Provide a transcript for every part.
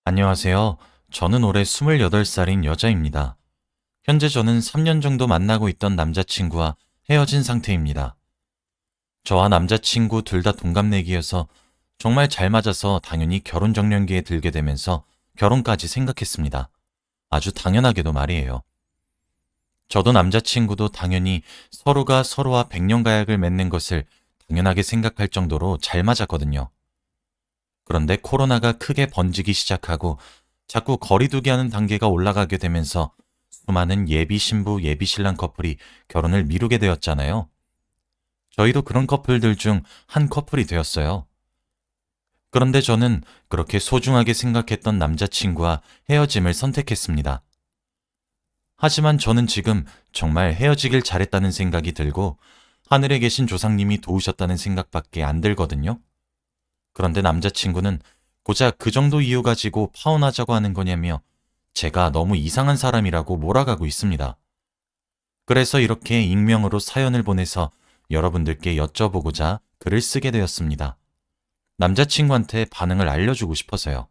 안녕하세요. 저는 올해 28살인 여자입니다. 현재 저는 3년 정도 만나고 있던 남자친구와 헤어진 상태입니다. 저와 남자친구 둘 다 동갑내기여서 정말 잘 맞아서 당연히 결혼 정년기에 들게 되면서 결혼까지 생각했습니다. 아주 당연하게도 말이에요. 저도 남자친구도 당연히 서로가 서로와 백년가약을 맺는 것을 당연하게 생각할 정도로 잘 맞았거든요. 그런데 코로나가 크게 번지기 시작하고 자꾸 거리두기 하는 단계가 올라가게 되면서 수많은 예비 신부, 예비 신랑 커플이 결혼을 미루게 되었잖아요. 저희도 그런 커플들 중 한 커플이 되었어요. 그런데 저는 그렇게 소중하게 생각했던 남자친구와 헤어짐을 선택했습니다. 하지만 저는 지금 정말 헤어지길 잘했다는 생각이 들고 하늘에 계신 조상님이 도우셨다는 생각밖에 안 들거든요. 그런데 남자친구는 고작 그 정도 이유 가지고 파혼하자고 하는 거냐며 제가 너무 이상한 사람이라고 몰아가고 있습니다. 그래서 이렇게 익명으로 사연을 보내서 여러분들께 여쭤보고자 글을 쓰게 되었습니다. 남자친구한테 반응을 알려주고 싶어서요.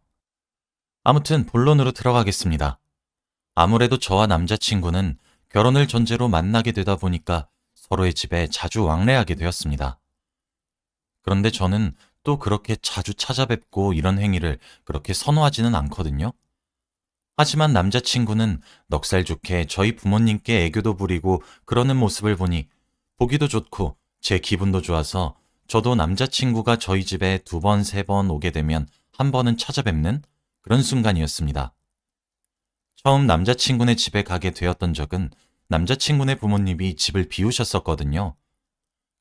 아무튼 본론으로 들어가겠습니다. 아무래도 저와 남자친구는 결혼을 전제로 만나게 되다 보니까 서로의 집에 자주 왕래하게 되었습니다. 그런데 저는 또 그렇게 자주 찾아뵙고 이런 행위를 그렇게 선호하지는 않거든요. 하지만 남자친구는 넉살 좋게 저희 부모님께 애교도 부리고 그러는 모습을 보니 보기도 좋고 제 기분도 좋아서 저도 남자친구가 저희 집에 두 번, 세 번 오게 되면 한 번은 찾아뵙는 그런 순간이었습니다. 처음 남자친구네 집에 가게 되었던 적은 남자친구네 부모님이 집을 비우셨었거든요.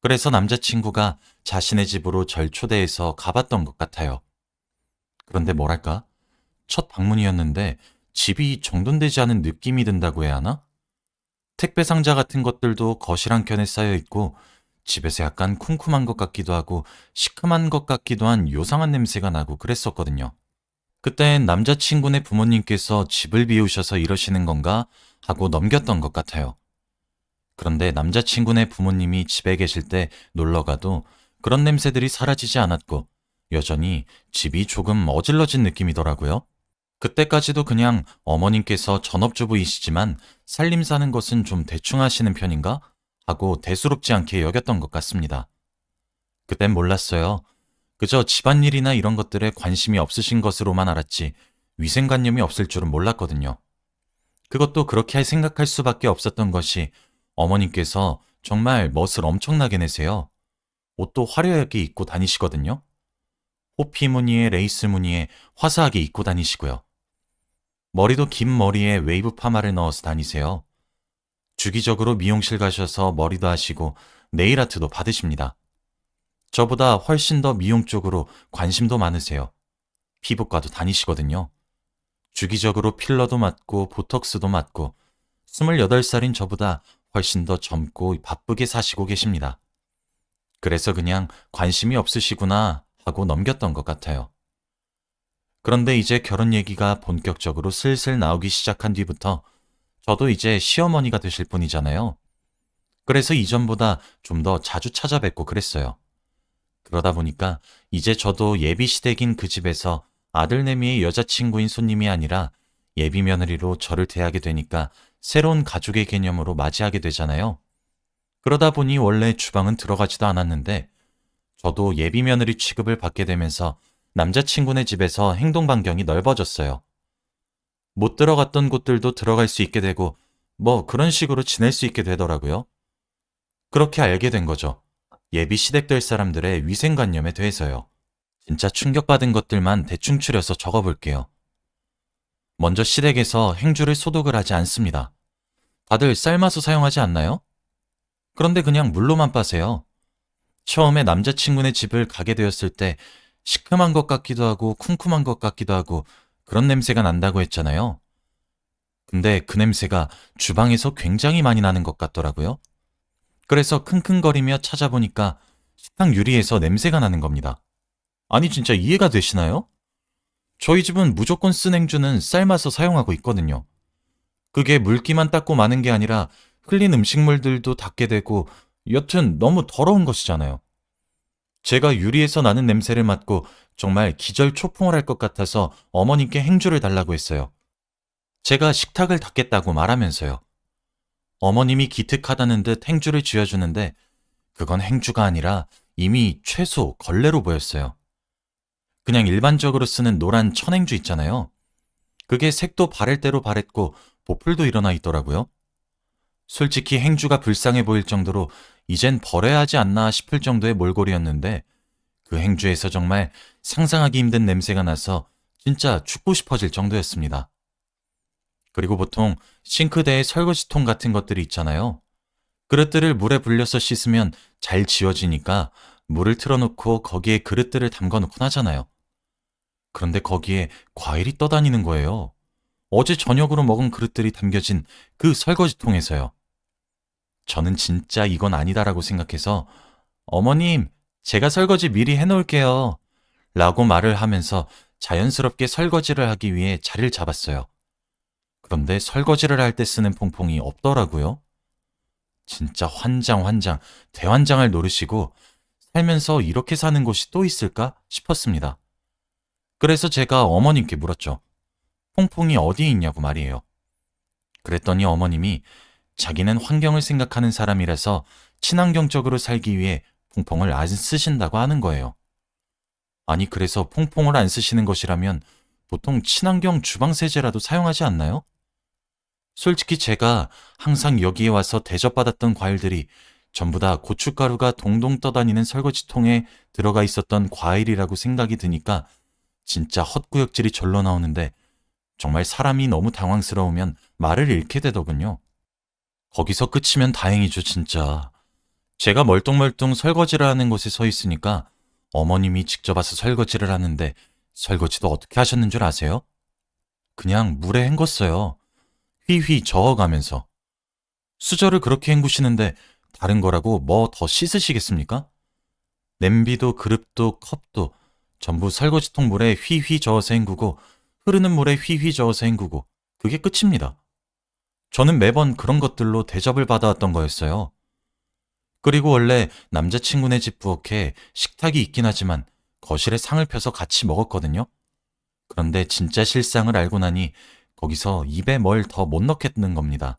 그래서 남자친구가 자신의 집으로 절 초대해서 가봤던 것 같아요. 그런데 뭐랄까? 첫 방문이었는데 집이 정돈되지 않은 느낌이 든다고 해야 하나? 택배 상자 같은 것들도 거실 한켠에 쌓여 있고 집에서 약간 쿰쿰한 것 같기도 하고 시큼한 것 같기도 한 요상한 냄새가 나고 그랬었거든요. 그땐 남자친구네 부모님께서 집을 비우셔서 이러시는 건가 하고 넘겼던 것 같아요. 그런데 남자친구네 부모님이 집에 계실 때 놀러가도 그런 냄새들이 사라지지 않았고 여전히 집이 조금 어질러진 느낌이더라고요. 그때까지도 그냥 어머님께서 전업주부이시지만 살림 사는 것은 좀 대충 하시는 편인가? 하고 대수롭지 않게 여겼던 것 같습니다. 그땐 몰랐어요. 그저 집안일이나 이런 것들에 관심이 없으신 것으로만 알았지 위생관념이 없을 줄은 몰랐거든요. 그것도 그렇게 생각할 수밖에 없었던 것이 어머님께서 정말 멋을 엄청나게 내세요. 옷도 화려하게 입고 다니시거든요. 호피 무늬에 레이스 무늬에 화사하게 입고 다니시고요. 머리도 긴 머리에 웨이브 파마를 넣어서 다니세요. 주기적으로 미용실 가셔서 머리도 하시고 네일 아트도 받으십니다. 저보다 훨씬 더 미용 쪽으로 관심도 많으세요. 피부과도 다니시거든요. 주기적으로 필러도 맞고 보톡스도 맞고 28살인 저보다 훨씬 더 젊고 바쁘게 사시고 계십니다. 그래서 그냥 관심이 없으시구나 하고 넘겼던 것 같아요. 그런데 이제 결혼 얘기가 본격적으로 슬슬 나오기 시작한 뒤부터 저도 이제 시어머니가 되실 분이잖아요. 그래서 이전보다 좀 더 자주 찾아뵙고 그랬어요. 그러다 보니까 이제 저도 예비 시댁인 그 집에서 아들내미의 여자친구인 손님이 아니라 예비 며느리로 저를 대하게 되니까 새로운 가족의 개념으로 맞이하게 되잖아요. 그러다 보니 원래 주방은 들어가지도 않았는데 저도 예비 며느리 취급을 받게 되면서 남자친구네 집에서 행동 반경이 넓어졌어요. 못 들어갔던 곳들도 들어갈 수 있게 되고 뭐 그런 식으로 지낼 수 있게 되더라고요. 그렇게 알게 된 거죠. 예비 시댁 될 사람들의 위생관념에 대해서요. 진짜 충격받은 것들만 대충 추려서 적어볼게요. 먼저 시댁에서 행주를 소독을 하지 않습니다. 다들 삶아서 사용하지 않나요? 그런데 그냥 물로만 빠세요. 처음에 남자친구네 집을 가게 되었을 때 시큼한 것 같기도 하고 쿰쿰한 것 같기도 하고 그런 냄새가 난다고 했잖아요. 근데 그 냄새가 주방에서 굉장히 많이 나는 것 같더라고요. 그래서 킁킁거리며 찾아보니까 식탁 유리에서 냄새가 나는 겁니다. 아니 진짜 이해가 되시나요? 저희 집은 무조건 쓴 행주는 삶아서 사용하고 있거든요. 그게 물기만 닦고 마는 게 아니라 흘린 음식물들도 닦게 되고 여튼 너무 더러운 것이잖아요. 제가 유리에서 나는 냄새를 맡고 정말 기절초풍을 할 것 같아서 어머님께 행주를 달라고 했어요. 제가 식탁을 닦겠다고 말하면서요. 어머님이 기특하다는 듯 행주를 쥐어주는데 그건 행주가 아니라 이미 최소 걸레로 보였어요. 그냥 일반적으로 쓰는 노란 천행주 있잖아요. 그게 색도 바를 대로 바랬고 보풀도 일어나 있더라고요. 솔직히 행주가 불쌍해 보일 정도로 이젠 버려야 하지 않나 싶을 정도의 몰골이었는데 그 행주에서 정말 상상하기 힘든 냄새가 나서 진짜 죽고 싶어질 정도였습니다. 그리고 보통 싱크대에 설거지통 같은 것들이 있잖아요. 그릇들을 물에 불려서 씻으면 잘 지워지니까 물을 틀어놓고 거기에 그릇들을 담가놓곤 하잖아요. 그런데 거기에 과일이 떠다니는 거예요. 어제 저녁으로 먹은 그릇들이 담겨진 그 설거지통에서요. 저는 진짜 이건 아니다라고 생각해서 어머님, 제가 설거지 미리 해놓을게요. 라고 말을 하면서 자연스럽게 설거지를 하기 위해 자리를 잡았어요. 그런데 설거지를 할 때 쓰는 퐁퐁이 없더라고요. 진짜 환장, 대환장을 노리시고 살면서 이렇게 사는 곳이 또 있을까 싶었습니다. 그래서 제가 어머님께 물었죠. 퐁퐁이 어디에 있냐고 말이에요. 그랬더니 어머님이 자기는 환경을 생각하는 사람이라서 친환경적으로 살기 위해 퐁퐁을 안 쓰신다고 하는 거예요. 아니, 그래서 퐁퐁을 안 쓰시는 것이라면 보통 친환경 주방세제라도 사용하지 않나요? 솔직히 제가 항상 여기에 와서 대접받았던 과일들이 전부 다 고춧가루가 동동 떠다니는 설거지통에 들어가 있었던 과일이라고 생각이 드니까 진짜 헛구역질이 절로 나오는데 정말 사람이 너무 당황스러우면 말을 잃게 되더군요. 거기서 끝이면 다행이죠, 진짜. 제가 멀뚱멀뚱 설거지를 하는 곳에 서 있으니까 어머님이 직접 와서 설거지를 하는데 설거지도 어떻게 하셨는 줄 아세요? 그냥 물에 헹궜어요. 휘휘 저어가면서. 수저를 그렇게 헹구시는데 다른 거라고 뭐 더 씻으시겠습니까? 냄비도 그릇도 컵도 전부 설거지통 물에 휘휘 저어서 헹구고 흐르는 물에 휘휘 저어서 헹구고 그게 끝입니다. 저는 매번 그런 것들로 대접을 받아왔던 거였어요. 그리고 원래 남자친구네 집 부엌에 식탁이 있긴 하지만 거실에 상을 펴서 같이 먹었거든요. 그런데 진짜 실상을 알고 나니 거기서 입에 뭘 더 못 넣겠는 겁니다.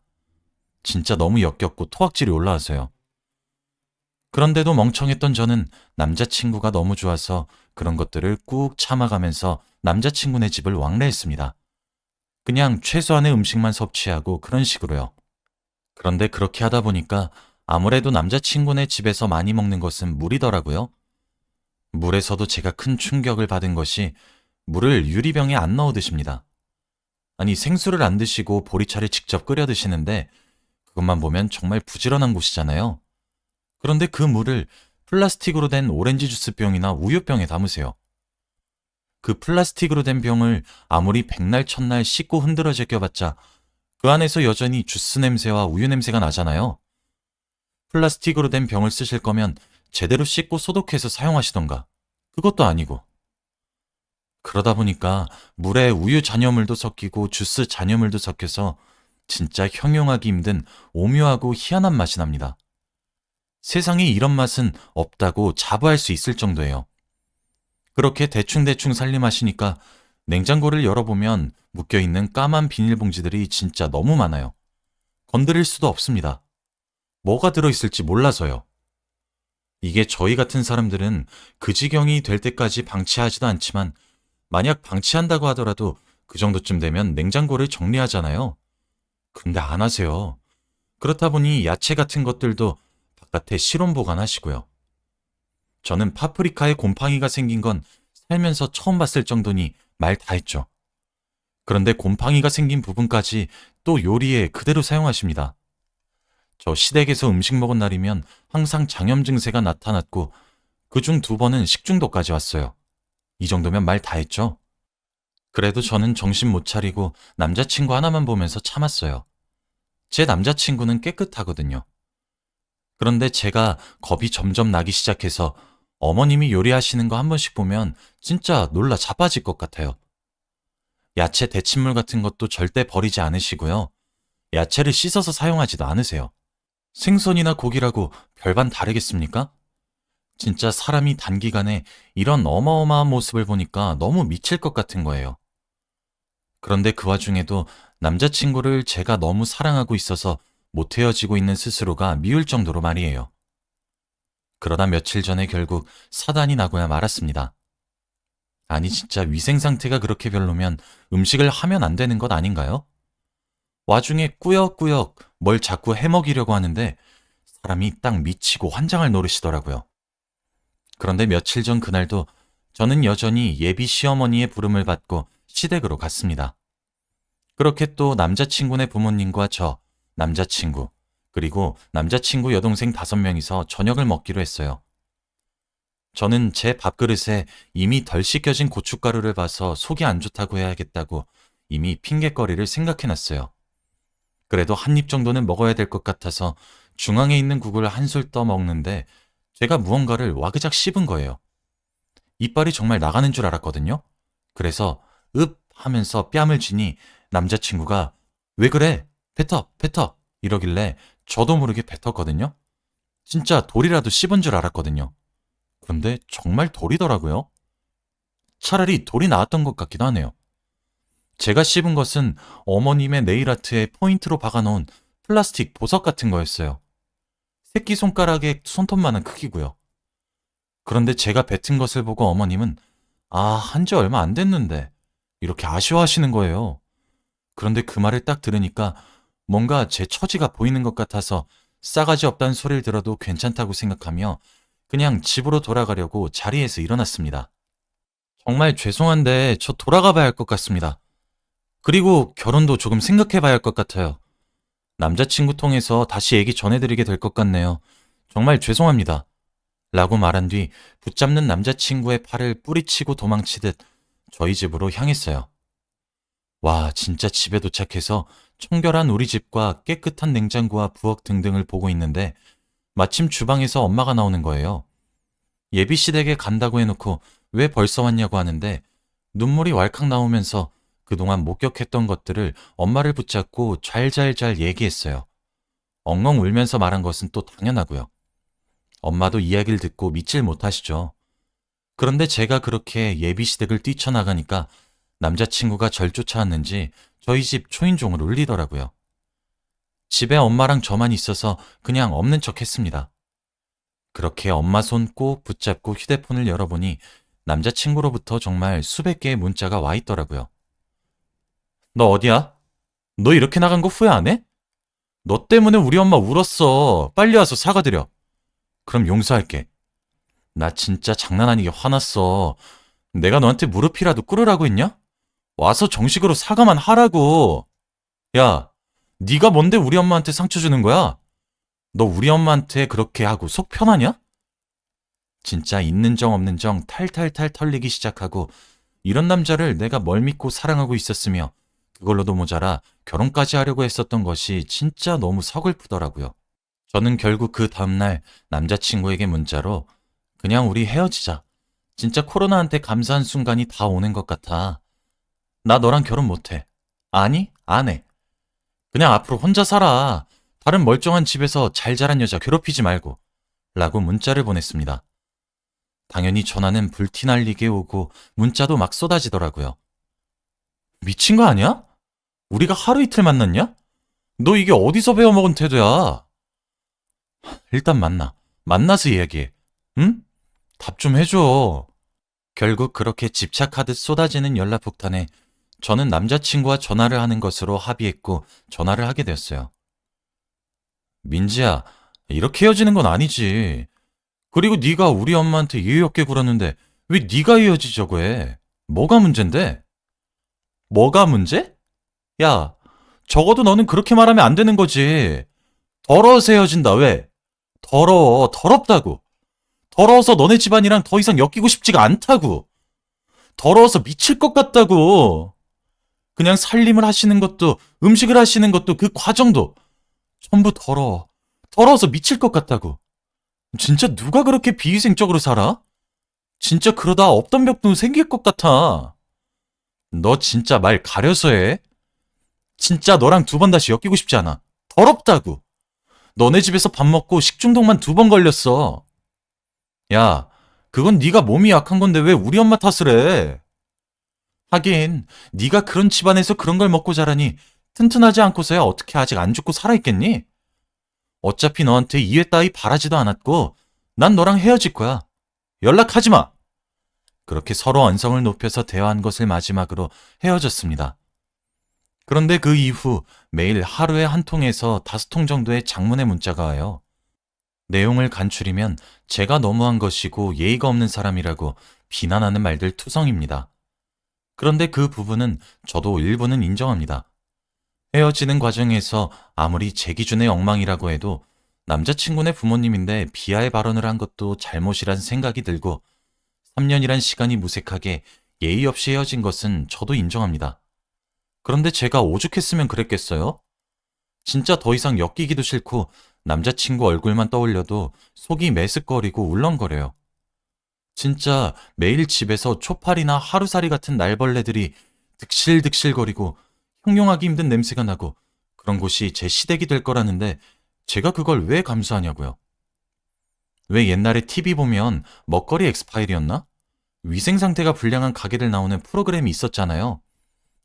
진짜 너무 역겹고 토악질이 올라와서요. 그런데도 멍청했던 저는 남자친구가 너무 좋아서 그런 것들을 꾹 참아가면서 남자친구네 집을 왕래했습니다. 그냥 최소한의 음식만 섭취하고 그런 식으로요. 그런데 그렇게 하다 보니까 아무래도 남자친구네 집에서 많이 먹는 것은 물이더라고요. 물에서도 제가 큰 충격을 받은 것이 물을 유리병에 안 넣어 드십니다. 아니, 생수를 안 드시고 보리차를 직접 끓여 드시는데 그것만 보면 정말 부지런한 곳이잖아요. 그런데 그 물을 플라스틱으로 된 오렌지 주스병이나 우유병에 담으세요. 그 플라스틱으로 된 병을 아무리 백날 첫날 씻고 흔들어 제껴봤자 그 안에서 여전히 주스 냄새와 우유 냄새가 나잖아요. 플라스틱으로 된 병을 쓰실 거면 제대로 씻고 소독해서 사용하시던가. 그것도 아니고. 그러다 보니까 물에 우유 잔여물도 섞이고 주스 잔여물도 섞여서 진짜 형용하기 힘든 오묘하고 희한한 맛이 납니다. 세상에 이런 맛은 없다고 자부할 수 있을 정도예요. 그렇게 대충대충 살림하시니까 냉장고를 열어보면 묶여있는 까만 비닐봉지들이 진짜 너무 많아요. 건드릴 수도 없습니다. 뭐가 들어있을지 몰라서요. 이게 저희 같은 사람들은 그 지경이 될 때까지 방치하지도 않지만 만약 방치한다고 하더라도 그 정도쯤 되면 냉장고를 정리하잖아요. 근데 안 하세요. 그렇다 보니 야채 같은 것들도 바깥에 실온 보관하시고요. 저는 파프리카에 곰팡이가 생긴 건 살면서 처음 봤을 정도니 말 다 했죠. 그런데 곰팡이가 생긴 부분까지 또 요리에 그대로 사용하십니다. 저 시댁에서 음식 먹은 날이면 항상 장염 증세가 나타났고 그중 2번은 식중독까지 왔어요. 이 정도면 말 다 했죠. 그래도 저는 정신 못 차리고 남자친구 하나만 보면서 참았어요. 제 남자친구는 깨끗하거든요. 그런데 제가 겁이 점점 나기 시작해서 어머님이 요리하시는 거 한 번씩 보면 진짜 놀라 자빠질 것 같아요. 야채 데친물 같은 것도 절대 버리지 않으시고요. 야채를 씻어서 사용하지도 않으세요. 생선이나 고기라고 별반 다르겠습니까? 진짜 사람이 단기간에 이런 어마어마한 모습을 보니까 너무 미칠 것 같은 거예요. 그런데 그 와중에도 남자친구를 제가 너무 사랑하고 있어서 못 헤어지고 있는 스스로가 미울 정도로 말이에요. 그러다 며칠 전에 결국 사단이 나고야 말았습니다. 아니 진짜 위생 상태가 그렇게 별로면 음식을 하면 안 되는 것 아닌가요? 와중에 꾸역꾸역 뭘 자꾸 해먹이려고 하는데 사람이 딱 미치고 환장할 노릇이더라고요. 그런데 며칠 전 그날도 저는 여전히 예비 시어머니의 부름을 받고 시댁으로 갔습니다. 그렇게 또 남자친구네 부모님과 저, 남자친구, 그리고 남자친구 여동생 5명이서 저녁을 먹기로 했어요. 저는 제 밥그릇에 이미 덜 씻겨진 고춧가루를 봐서 속이 안 좋다고 해야겠다고 이미 핑곗거리를 생각해놨어요. 그래도 한 입 정도는 먹어야 될 것 같아서 중앙에 있는 국을 한술 떠 먹는데 제가 무언가를 와그작 씹은 거예요. 이빨이 정말 나가는 줄 알았거든요. 그래서 읍 하면서 뺨을 쥐니 남자친구가 왜 그래? 뱉어, 뱉어 이러길래 저도 모르게 뱉었거든요. 진짜 돌이라도 씹은 줄 알았거든요. 그런데 정말 돌이더라고요. 차라리 돌이 나왔던 것 같기도 하네요. 제가 씹은 것은 어머님의 네일아트에 포인트로 박아놓은 플라스틱 보석 같은 거였어요. 새끼손가락의 손톱만한 크기고요. 그런데 제가 뱉은 것을 보고 어머님은 한지 얼마 안 됐는데 이렇게 아쉬워하시는 거예요. 그런데 그 말을 딱 들으니까 뭔가 제 처지가 보이는 것 같아서 싸가지 없다는 소리를 들어도 괜찮다고 생각하며 그냥 집으로 돌아가려고 자리에서 일어났습니다. 정말 죄송한데 저 돌아가 봐야 할 것 같습니다. 그리고 결혼도 조금 생각해 봐야 할 것 같아요. 남자친구 통해서 다시 얘기 전해드리게 될 것 같네요. 정말 죄송합니다. 라고 말한 뒤 붙잡는 남자친구의 팔을 뿌리치고 도망치듯 저희 집으로 향했어요. 와, 진짜 집에 도착해서 청결한 우리 집과 깨끗한 냉장고와 부엌 등등을 보고 있는데 마침 주방에서 엄마가 나오는 거예요. 예비시댁에 간다고 해놓고 왜 벌써 왔냐고 하는데 눈물이 왈칵 나오면서 그동안 목격했던 것들을 엄마를 붙잡고 잘잘잘 얘기했어요. 엉엉 울면서 말한 것은 또 당연하고요. 엄마도 이야기를 듣고 믿질 못하시죠. 그런데 제가 그렇게 예비시댁을 뛰쳐나가니까 남자친구가 절 쫓아왔는지 저희 집 초인종을 울리더라고요. 집에 엄마랑 저만 있어서 그냥 없는 척 했습니다. 그렇게 엄마 손 꼭 붙잡고 휴대폰을 열어보니 남자친구로부터 정말 수백 개의 문자가 와 있더라고요. 너 어디야? 너 이렇게 나간 거 후회 안 해? 너 때문에 우리 엄마 울었어. 빨리 와서 사과드려. 그럼 용서할게. 나 진짜 장난 아니게 화났어. 내가 너한테 무릎이라도 꿇으라고 했냐? 와서 정식으로 사과만 하라고. 야, 네가 뭔데 우리 엄마한테 상처 주는 거야? 너 우리 엄마한테 그렇게 하고 속 편하냐? 진짜 있는 정 없는 정 탈탈탈 털리기 시작하고 이런 남자를 내가 뭘 믿고 사랑하고 있었으며 그걸로도 모자라 결혼까지 하려고 했었던 것이 진짜 너무 서글프더라고요. 저는 결국 그 다음날 남자친구에게 문자로 그냥 우리 헤어지자. 진짜 코로나한테 감사한 순간이 다 오는 것 같아. 나 너랑 결혼 못해. 아니, 안 해. 그냥 앞으로 혼자 살아. 다른 멀쩡한 집에서 잘 자란 여자 괴롭히지 말고. 라고 문자를 보냈습니다. 당연히 전화는 불티 날리게 오고 문자도 막 쏟아지더라고요. 미친 거 아니야? 우리가 하루 이틀 만났냐? 너 이게 어디서 배워먹은 태도야? 일단 만나. 만나서 이야기해. 응? 답 좀 해줘. 결국 그렇게 집착하듯 쏟아지는 연락 폭탄에 저는 남자친구와 전화를 하는 것으로 합의했고 전화를 하게 되었어요. 민지야, 이렇게 헤어지는 건 아니지. 그리고 네가 우리 엄마한테 예의 없게 굴었는데 왜 네가 헤어지자고 해? 뭐가 문제인데? 뭐가 문제? 야, 적어도 너는 그렇게 말하면 안 되는 거지. 더러워서 헤어진다, 왜? 더러워, 더럽다고. 더러워서 너네 집안이랑 더 이상 엮이고 싶지가 않다고. 더러워서 미칠 것 같다고. 그냥 살림을 하시는 것도, 음식을 하시는 것도 그 과정도 전부 더러워. 더러워서 미칠 것 같다고. 진짜 누가 그렇게 비위생적으로 살아? 진짜 그러다 없던 벽도 생길 것 같아. 너 진짜 말 가려서 해. 진짜 너랑 2번 다시 엮이고 싶지 않아. 더럽다고. 너네 집에서 밥 먹고 식중독만 2번 걸렸어. 야, 그건 네가 몸이 약한 건데 왜 우리 엄마 탓을 해? 하긴 네가 그런 집안에서 그런 걸 먹고 자라니 튼튼하지 않고서야 어떻게 아직 안 죽고 살아있겠니? 어차피 너한테 이해 따위 바라지도 않았고 난 너랑 헤어질 거야. 연락하지 마. 그렇게 서로 언성을 높여서 대화한 것을 마지막으로 헤어졌습니다. 그런데 그 이후 매일 하루에 한 통에서 5통 정도의 장문의 문자가 와요. 내용을 간추리면 제가 너무한 것이고 예의가 없는 사람이라고 비난하는 말들 투성입니다. 그런데 그 부분은 저도 일부는 인정합니다. 헤어지는 과정에서 아무리 제 기준의 엉망이라고 해도 남자친구네 부모님인데 비하의 발언을 한 것도 잘못이란 생각이 들고 3년이란 시간이 무색하게 예의 없이 헤어진 것은 저도 인정합니다. 그런데 제가 오죽했으면 그랬겠어요? 진짜 더 이상 엮이기도 싫고 남자친구 얼굴만 떠올려도 속이 메스꺼리고 울렁거려요. 진짜 매일 집에서 초파리나 하루살이 같은 날벌레들이 득실득실거리고 형용하기 힘든 냄새가 나고 그런 곳이 제 시댁이 될 거라는데 제가 그걸 왜 감수하냐고요. 왜 옛날에 TV 보면 먹거리 엑스파일이었나? 위생 상태가 불량한 가게들 나오는 프로그램이 있었잖아요.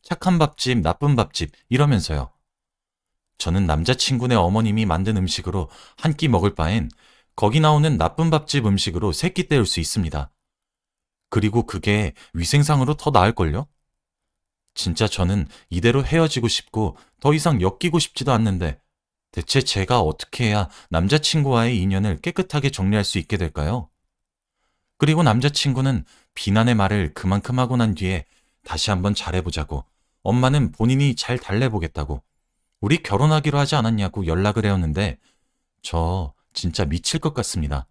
착한 밥집, 나쁜 밥집 이러면서요. 저는 남자친구네 어머님이 만든 음식으로 한 끼 먹을 바엔 거기 나오는 나쁜 밥집 음식으로 세 끼 때울 수 있습니다. 그리고 그게 위생상으로 더 나을걸요? 진짜 저는 이대로 헤어지고 싶고 더 이상 엮이고 싶지도 않는데 대체 제가 어떻게 해야 남자친구와의 인연을 깨끗하게 정리할 수 있게 될까요? 그리고 남자친구는 비난의 말을 그만큼 하고 난 뒤에 다시 한번 잘해보자고 엄마는 본인이 잘 달래보겠다고 우리 결혼하기로 하지 않았냐고 연락을 해왔는데 저 진짜 미칠 것 같습니다.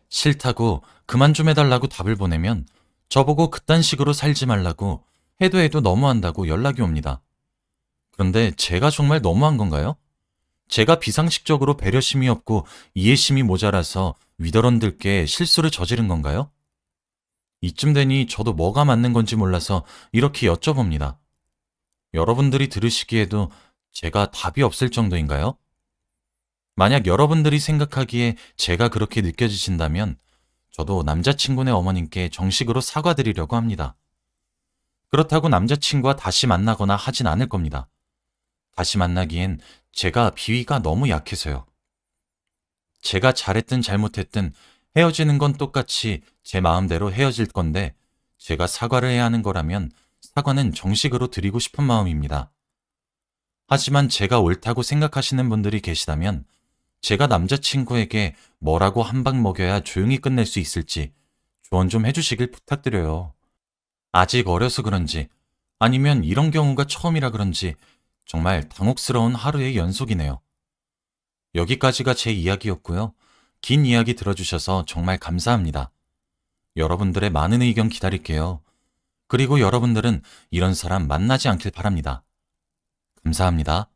싫다고 그만 좀 해달라고 답을 보내면 저보고 그딴 식으로 살지 말라고 해도 너무한다고 연락이 옵니다. 그런데 제가 정말 너무한 건가요? 제가 비상식적으로 배려심이 없고 이해심이 모자라서 위더런들께 실수를 저지른 건가요? 이쯤 되니 저도 뭐가 맞는 건지 몰라서 이렇게 여쭤봅니다. 여러분들이 들으시기에도 제가 답이 없을 정도인가요? 만약 여러분들이 생각하기에 제가 그렇게 느껴지신다면 저도 남자친구네 어머님께 정식으로 사과드리려고 합니다. 그렇다고 남자친구와 다시 만나거나 하진 않을 겁니다. 다시 만나기엔 제가 비위가 너무 약해서요. 제가 잘했든 잘못했든 헤어지는 건 똑같이 제 마음대로 헤어질 건데 제가 사과를 해야 하는 거라면 사과는 정식으로 드리고 싶은 마음입니다. 하지만 제가 옳다고 생각하시는 분들이 계시다면 제가 남자친구에게 뭐라고 한 방 먹여야 조용히 끝낼 수 있을지 조언 좀 해주시길 부탁드려요. 아직 어려서 그런지 아니면 이런 경우가 처음이라 그런지 정말 당혹스러운 하루의 연속이네요. 여기까지가 제 이야기였고요. 긴 이야기 들어주셔서 정말 감사합니다. 여러분들의 많은 의견 기다릴게요. 그리고 여러분들은 이런 사람 만나지 않길 바랍니다. 감사합니다.